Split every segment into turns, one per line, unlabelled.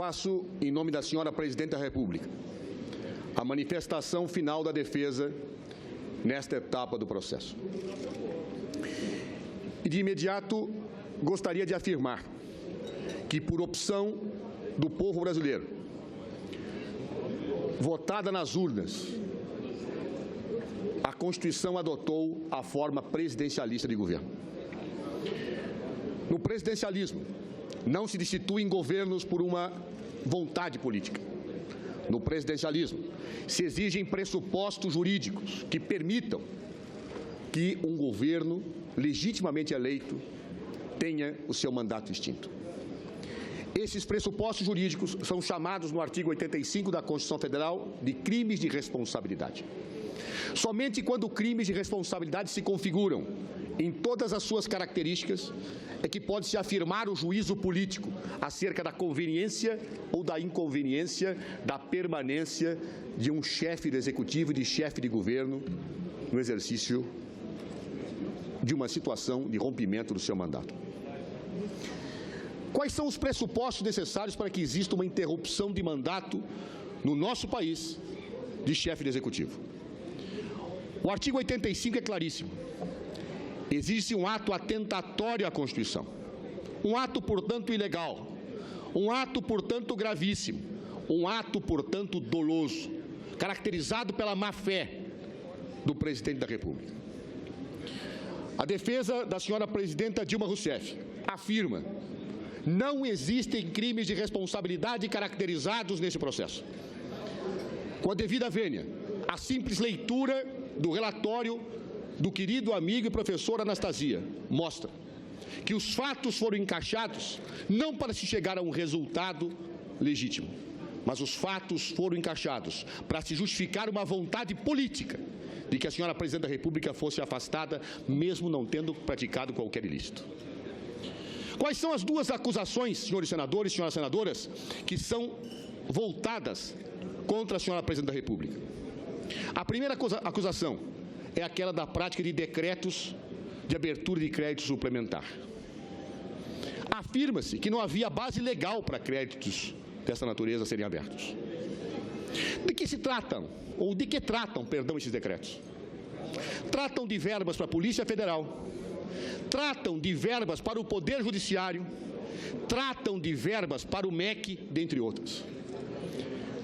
Faço, em nome da senhora Presidente da República, a manifestação final da defesa nesta etapa do processo. E, de imediato, gostaria de afirmar que, por opção do povo brasileiro, votada nas urnas, a Constituição adotou a forma presidencialista de governo. No presidencialismo, não se destituem governos por uma vontade política. No presidencialismo, se exigem pressupostos jurídicos que permitam que um governo legitimamente eleito tenha o seu mandato extinto. Esses pressupostos jurídicos são chamados no artigo 85 da Constituição Federal de crimes de responsabilidade. Somente quando crimes de responsabilidade se configuram em todas as suas características é que pode-se afirmar o juízo político acerca da conveniência ou da inconveniência da permanência de um chefe do executivo e de chefe de governo no exercício de uma situação de rompimento do seu mandato. Quais são os pressupostos necessários para que exista uma interrupção de mandato no nosso país de chefe de executivo? O artigo 85 é claríssimo. Existe um ato atentatório à Constituição, um ato, portanto, ilegal, um ato, portanto, gravíssimo, um ato, portanto, doloso, caracterizado pela má-fé do presidente da República. A defesa da senhora presidenta Dilma Rousseff afirma: não existem crimes de responsabilidade caracterizados nesse processo. Com a devida vênia, a simples leitura do relatório do querido amigo e professor Anastasia mostra que os fatos foram encaixados não para se chegar a um resultado legítimo, mas os fatos foram encaixados para se justificar uma vontade política de que a senhora Presidente da República fosse afastada, mesmo não tendo praticado qualquer ilícito. Quais são as duas acusações, senhores senadores e senhoras senadoras, que são voltadas contra a senhora Presidente da República? A primeira acusação é aquela da prática de decretos de abertura de crédito suplementar. Afirma-se que não havia base legal para créditos dessa natureza serem abertos. De que se tratam, ou de que tratam, perdão, esses decretos? Tratam de verbas para a Polícia Federal, tratam de verbas para o Poder Judiciário, tratam de verbas para o MEC, dentre outras.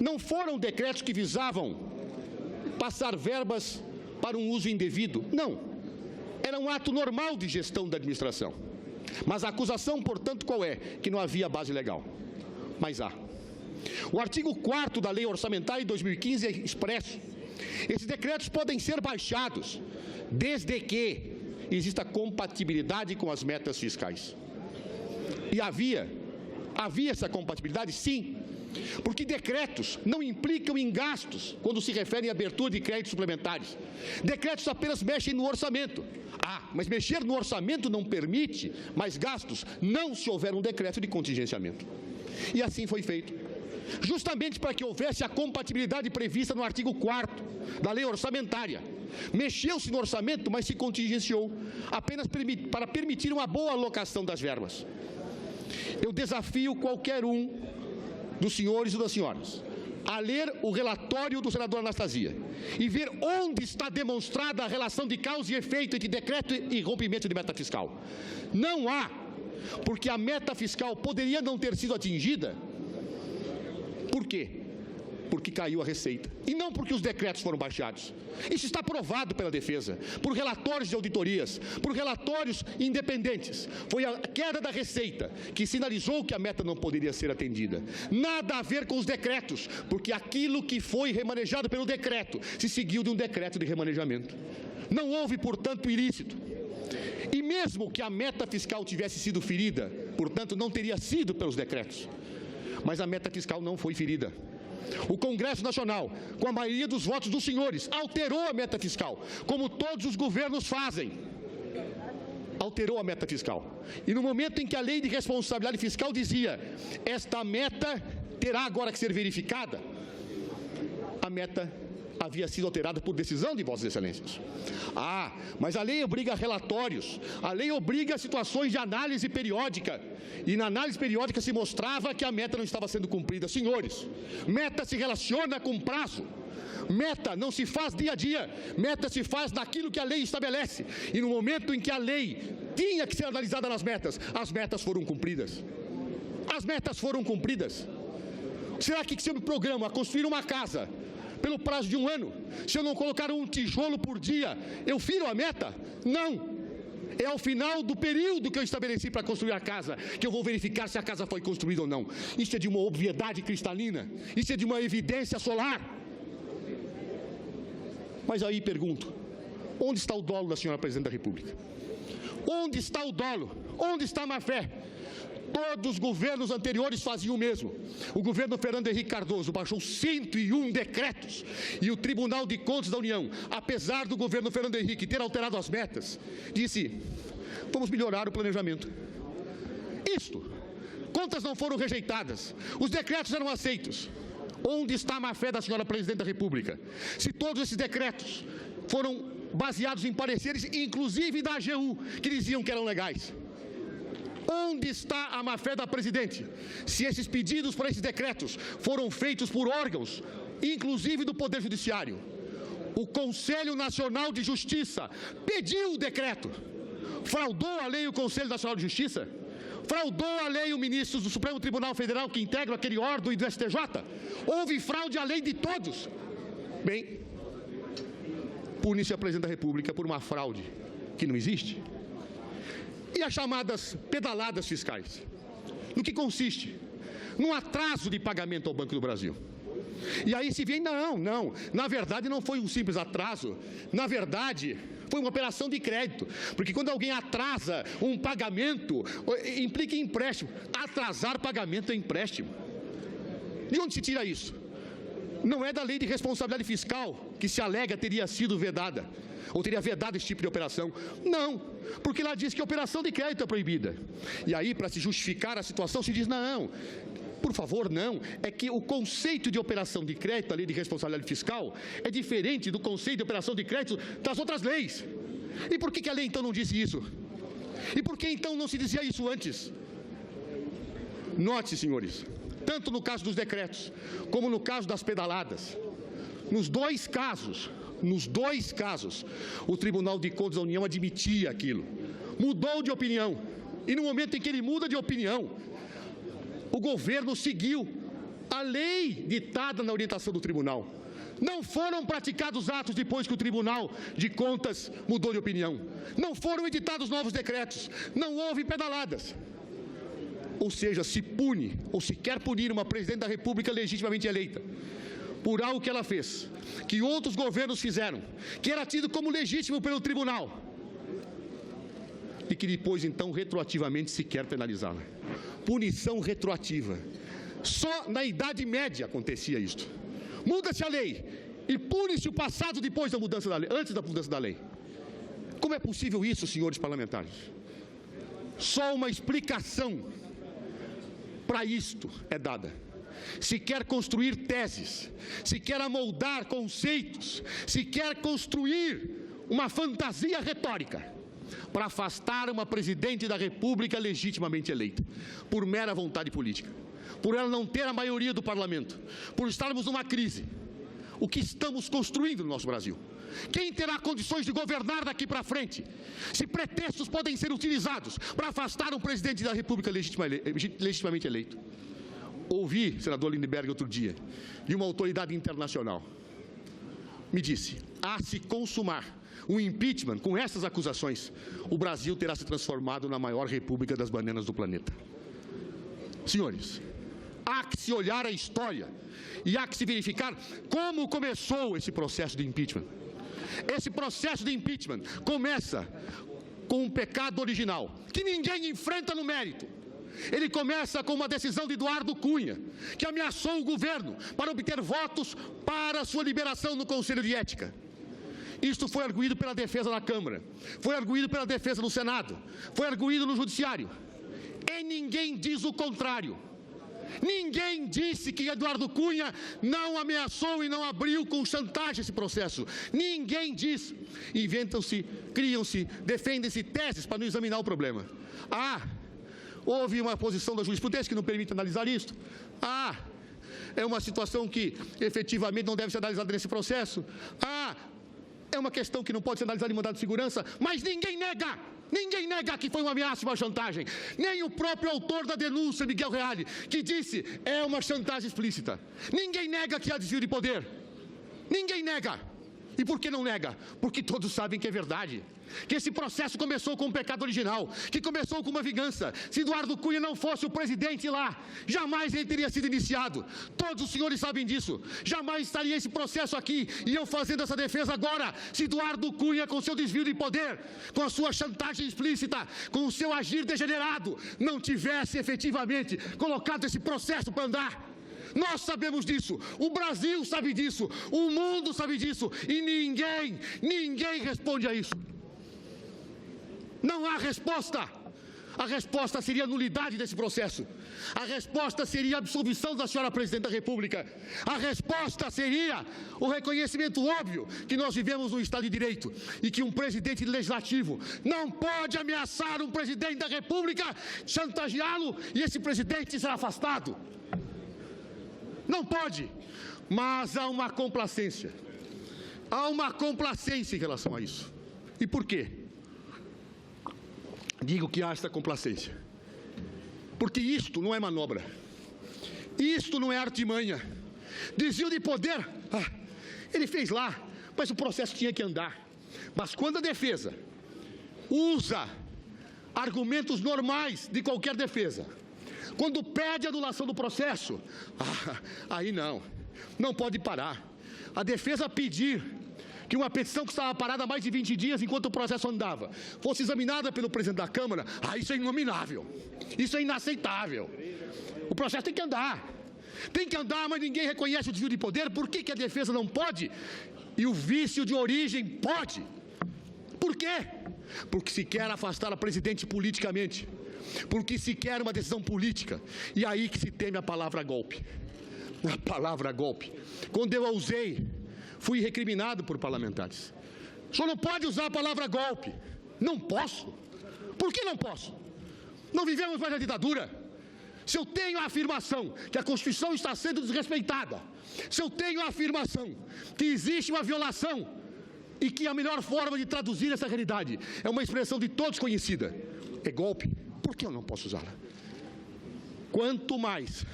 Não foram decretos que visavam passar verbas para um uso indevido. Não. Era um ato normal de gestão da administração. Mas a acusação, portanto, qual é? Que não havia base legal. Mas há. O artigo 4º da Lei Orçamentária de 2015 é expresso. Esses decretos podem ser baixados desde que exista compatibilidade com as metas fiscais. E havia essa compatibilidade? Sim. Porque decretos não implicam em gastos quando se referem à abertura de créditos suplementares. Decretos apenas mexem no orçamento. Mas mexer no orçamento não permite mais gastos, não se houver um decreto de contingenciamento. E assim foi feito. Justamente para que houvesse a compatibilidade prevista no artigo 4º da Lei Orçamentária. Mexeu-se no orçamento, mas se contingenciou, apenas para permitir uma boa alocação das verbas. Eu desafio qualquer um dos senhores e das senhoras a ler o relatório do senador Anastasia e ver onde está demonstrada a relação de causa e efeito entre decreto e rompimento de meta fiscal. Não há, porque a meta fiscal poderia não ter sido atingida. Por quê? Porque caiu a receita, e não porque os decretos foram baixados. Isso está provado pela defesa, por relatórios de auditorias, por relatórios independentes. Foi a queda da receita que sinalizou que a meta não poderia ser atendida. Nada a ver com os decretos, porque aquilo que foi remanejado pelo decreto se seguiu de um decreto de remanejamento. Não houve, portanto, ilícito. E mesmo que a meta fiscal tivesse sido ferida, portanto, não teria sido pelos decretos. Mas a meta fiscal não foi ferida. O Congresso Nacional, com a maioria dos votos dos senhores, alterou a meta fiscal, como todos os governos fazem. Alterou a meta fiscal. E no momento em que a Lei de Responsabilidade Fiscal dizia: esta meta terá agora que ser verificada, a meta havia sido alterada por decisão de Vossas Excelências. Mas a lei obriga a relatórios, a lei obriga a situações de análise periódica, e na análise periódica se mostrava que a meta não estava sendo cumprida. Senhores, meta se relaciona com prazo. Meta não se faz dia a dia, meta se faz naquilo que a lei estabelece. E no momento em que a lei tinha que ser analisada nas metas, as metas foram cumpridas. As metas foram cumpridas. Será que se eu me programo a construir uma casa pelo prazo de 1 ano, se eu não colocar um tijolo por dia, eu firo a meta? Não. É ao final do período que eu estabeleci para construir a casa que eu vou verificar se a casa foi construída ou não. Isso é de uma obviedade cristalina, isso é de uma evidência solar. Mas aí pergunto, onde está o dolo da senhora Presidente da República? Onde está o dolo? Onde está a má-fé? Todos os governos anteriores faziam o mesmo. O governo Fernando Henrique Cardoso baixou 101 decretos e o Tribunal de Contas da União, apesar do governo Fernando Henrique ter alterado as metas, disse: vamos melhorar o planejamento. Contas não foram rejeitadas, os decretos eram aceitos. Onde está a má-fé da senhora Presidente da República? Se todos esses decretos foram baseados em pareceres, inclusive da AGU, que diziam que eram legais. Onde está a má-fé da Presidente? Se esses pedidos para esses decretos foram feitos por órgãos, inclusive do Poder Judiciário. O Conselho Nacional de Justiça pediu o decreto. Fraudou a lei o Conselho Nacional de Justiça? Fraudou a lei o ministro do Supremo Tribunal Federal que integra aquele órgão e do STJ? Houve fraude à lei de todos. Bem, pune-se a Presidente da República por uma fraude que não existe. E as chamadas pedaladas fiscais? No que consiste? Num atraso de pagamento ao Banco do Brasil. E aí se vem, não, na verdade não foi um simples atraso, na verdade foi uma operação de crédito, porque quando alguém atrasa um pagamento, implica em empréstimo. Atrasar pagamento é empréstimo. De onde se tira isso? Não é da lei de responsabilidade fiscal que se alega teria sido vedada, ou teria vedado esse tipo de operação. Não, porque lá diz que a operação de crédito é proibida. E aí, para se justificar a situação, se diz, não, por favor, não. É que o conceito de operação de crédito, a lei de responsabilidade fiscal, é diferente do conceito de operação de crédito das outras leis. E por que a lei, então, não disse isso? E por que, então, não se dizia isso antes? Note, senhores, tanto no caso dos decretos, como no caso das pedaladas, nos dois casos, o Tribunal de Contas da União admitia aquilo, mudou de opinião, e no momento em que ele muda de opinião, o governo seguiu a lei ditada na orientação do tribunal. Não foram praticados atos depois que o Tribunal de Contas mudou de opinião. Não foram editados novos decretos. Não houve pedaladas. Ou seja, se pune, ou se quer punir uma Presidente da República legitimamente eleita por algo que ela fez, que outros governos fizeram, que era tido como legítimo pelo tribunal, e que depois, então, retroativamente se quer penalizá-la. Punição retroativa. Só na Idade Média acontecia isto. Muda-se a lei e pune-se o passado depois da mudança da lei, antes da mudança da lei. Como é possível isso, senhores parlamentares? Só uma explicação para isto é dada. Se quer construir teses, se quer amoldar conceitos, se quer construir uma fantasia retórica para afastar uma Presidente da República legitimamente eleita, por mera vontade política, por ela não ter a maioria do parlamento, por estarmos numa crise. O que estamos construindo no nosso Brasil? Quem terá condições de governar daqui para frente, se pretextos podem ser utilizados para afastar um Presidente da República legitimamente eleito? Ouvi, senador Lindbergh, outro dia, de uma autoridade internacional, me disse, a se consumar o impeachment com essas acusações, o Brasil terá se transformado na maior república das bananas do planeta. Senhores, há que se olhar a história e há que se verificar como começou esse processo de impeachment. Esse processo de impeachment começa com um pecado original, que ninguém enfrenta no mérito. Ele começa com uma decisão de Eduardo Cunha, que ameaçou o governo para obter votos para sua liberação no Conselho de Ética. Isto foi arguído pela defesa na Câmara, foi arguído pela defesa no Senado, foi arguído no Judiciário. E ninguém diz o contrário. Ninguém disse que Eduardo Cunha não ameaçou e não abriu com chantagem esse processo. Ninguém disse. Inventam-se, criam-se, defendem-se teses para não examinar o problema. Houve uma posição da jurisprudência que não permite analisar isso. É uma situação que efetivamente não deve ser analisada nesse processo. É uma questão que não pode ser analisada em mandado de segurança, mas ninguém nega que foi uma ameaça e uma chantagem. Nem o próprio autor da denúncia, Miguel Reale, que disse é uma chantagem explícita. Ninguém nega que há desvio de poder. Ninguém nega. E por que não nega? Porque todos sabem que é verdade. Que esse processo começou com um pecado original, que começou com uma vingança. Se Eduardo Cunha não fosse o presidente lá, jamais ele teria sido iniciado. Todos os senhores sabem disso. Jamais estaria esse processo aqui e eu fazendo essa defesa agora. Se Eduardo Cunha, com seu desvio de poder, com a sua chantagem explícita, com o seu agir degenerado, não tivesse efetivamente colocado esse processo para andar. Nós sabemos disso, o Brasil sabe disso, o mundo sabe disso e ninguém responde a isso. Não há resposta. A resposta seria a nulidade desse processo. A resposta seria a absolvição da senhora Presidente da República. A resposta seria o reconhecimento óbvio que nós vivemos no Estado de Direito e que um presidente legislativo não pode ameaçar um presidente da República, chantageá-lo e esse presidente ser afastado. Não pode, mas há uma complacência. Há uma complacência em relação a isso. E por quê? Digo que há esta complacência. Porque isto não é manobra. Isto não é artimanha. Desvio de poder, ele fez lá, mas o processo tinha que andar. Mas quando a defesa usa argumentos normais de qualquer defesa, quando pede anulação do processo, aí não pode parar. A defesa pedir que uma petição que estava parada há mais de 20 dias enquanto o processo andava, fosse examinada pelo presidente da Câmara, isso é inominável, isso é inaceitável. O processo tem que andar, mas ninguém reconhece o desvio de poder. Por que a defesa não pode? E o vício de origem pode. Por quê? Porque se quer afastar a presidente politicamente, porque se quer uma decisão política, e aí que se teme a palavra golpe. A palavra golpe. Quando eu a usei, fui recriminado por parlamentares. O senhor não pode usar a palavra golpe. Não posso. Por que não posso? Não vivemos mais na ditadura. Se eu tenho a afirmação que a Constituição está sendo desrespeitada, se eu tenho a afirmação que existe uma violação e que a melhor forma de traduzir essa realidade é uma expressão de todos conhecida, é golpe, por que eu não posso usá-la? Quanto mais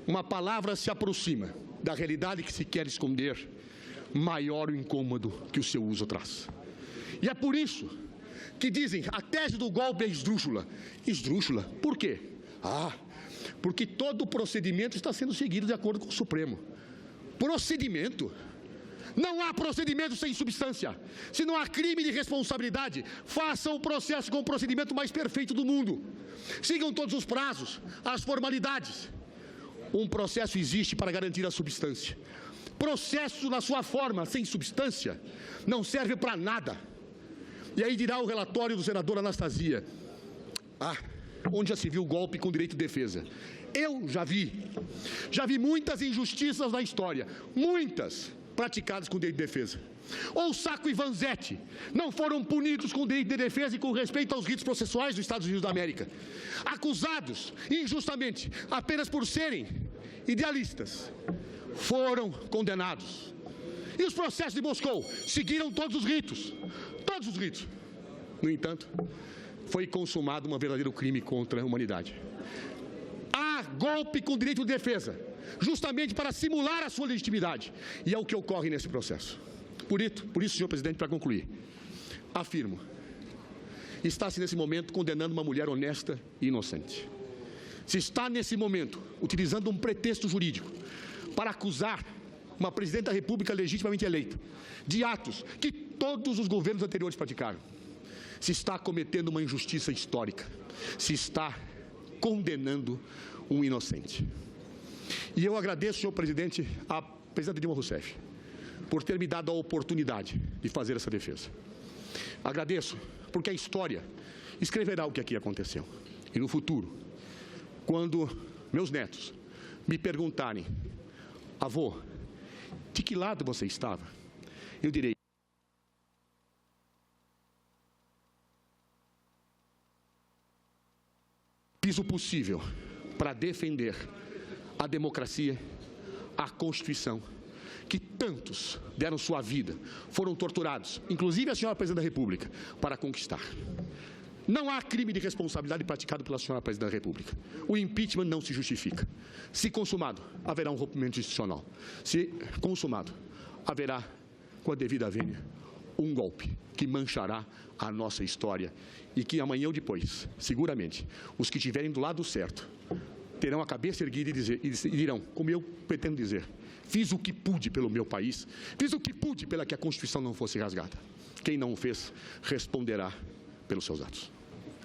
uma palavra se aproxima da realidade que se quer esconder, maior o incômodo que o seu uso traz. E é por isso que dizem, a tese do golpe é esdrúxula. Esdrúxula, por quê? Porque todo o procedimento está sendo seguido de acordo com o Supremo. Procedimento? Não há procedimento sem substância. Se não há crime de responsabilidade, façam o processo com o procedimento mais perfeito do mundo. Sigam todos os prazos, as formalidades. Um processo existe para garantir a substância. Processo na sua forma, sem substância, não serve para nada. E aí dirá o relatório do senador Anastasia, onde já se viu golpe com direito de defesa. Eu já vi muitas injustiças na história, muitas praticadas com direito de defesa. Ou Sacco e Vanzetti não foram punidos com direito de defesa e com respeito aos ritos processuais dos Estados Unidos da América, acusados injustamente apenas por serem idealistas, foram condenados. E os processos de Moscou seguiram todos os ritos. No entanto, foi consumado um verdadeiro crime contra a humanidade. Há golpe com direito de defesa, justamente para simular a sua legitimidade. E é o que ocorre nesse processo. Por isso, senhor presidente, para concluir, afirmo, está-se nesse momento condenando uma mulher honesta e inocente. Se está nesse momento utilizando um pretexto jurídico para acusar uma presidente da República legitimamente eleita de atos que todos os governos anteriores praticaram, se está cometendo uma injustiça histórica, se está condenando um inocente. E eu agradeço, senhor presidente, à presidenta Dilma Rousseff, por ter me dado a oportunidade de fazer essa defesa. Agradeço, porque a história escreverá o que aqui aconteceu. E no futuro, quando meus netos, me perguntarem: avô, de que lado você estava? Eu direi: fiz o possível para defender a democracia, a Constituição, que tantos deram sua vida, foram torturados, inclusive a senhora Presidente da República, para conquistar. Não há crime de responsabilidade praticado pela senhora Presidente da República. O impeachment não se justifica. Se consumado, haverá um rompimento institucional. Se consumado, haverá, com a devida vênia, um golpe que manchará a nossa história e que amanhã ou depois, seguramente, os que estiverem do lado certo terão a cabeça erguida e dirão, como eu pretendo dizer: fiz o que pude pelo meu país, fiz o que pude para que a Constituição não fosse rasgada. Quem não o fez, responderá pelos seus atos.